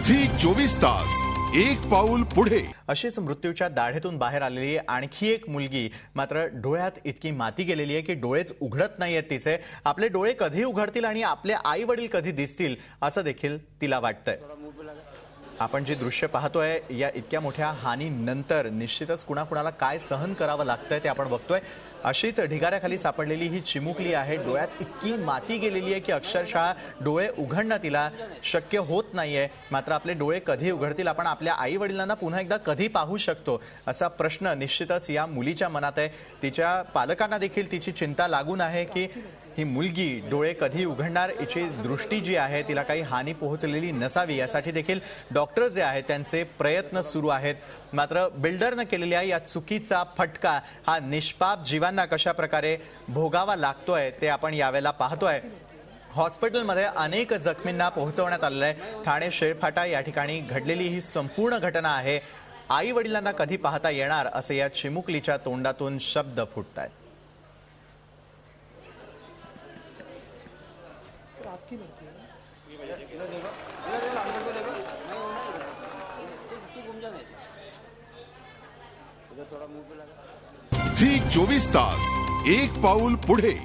Zee 24 तास एक पाऊल पुढे। अशीच मृत्यूच्या दाढेतून बाहेर आलेली आणखी एक मुलगी मात्र डोळ्यात इतकी माती गेलेली आहे की डोळेच उघडत नाहीयेत तिचे। आपले डोळे कधी उघडतील आणि आपले आई वडील कधी दिसतील असं देखील तिला वाटतंय। आपण जे दृश्य पाहतोय या इतक्या मोठ्या हानीनंतर निश्चितच कुणाकुणाला काय सहन करावं लागतंय ते आपण बघतोय। अशीच ढिगाऱ्याखाली सापडलेली ही चिमुकली आहे। डोळ्यात इतकी माती गेलेली आहे की अक्षरशः डोळे उघडणं तिला शक्य होत नाहीये। मात्र आपले डोळे कधी उघडतील, आपण आपल्या आई वडिलांना पुन्हा एकदा कधी पाहू शकतो असा प्रश्न निश्चितच या मुलीच्या मनात आहे। तिच्या पालकांना देखील तिची चिंता लागून आहे की ही मुलगी डोळे कधी उघडणार, हिची दृष्टी जी आहे तिला काही हानी पोहोचलेली नसावी यासाठी देखील डॉक्टर जे आहेत त्यांचे प्रयत्न सुरू आहेत। मात्र बिल्डरनं केलेल्या या चुकीचा फटका हा निष्पाप जीवांना कशा प्रकारे भोगावा लागतोय ते आपण यावेळेला पाहतोय। हॉस्पिटलमध्ये अनेक जखमींना पोहोचवण्यात आलेलं आहे। ठाणे शेळफाटा या ठिकाणी घडलेली ही संपूर्ण घटना आहे। आई वडिलांना कधी पाहता येणार असे या चिमुकलीच्या तोंडातून शब्द फुटतायत। आपकी लगती है झी 24 तास एक पाऊल पुढे।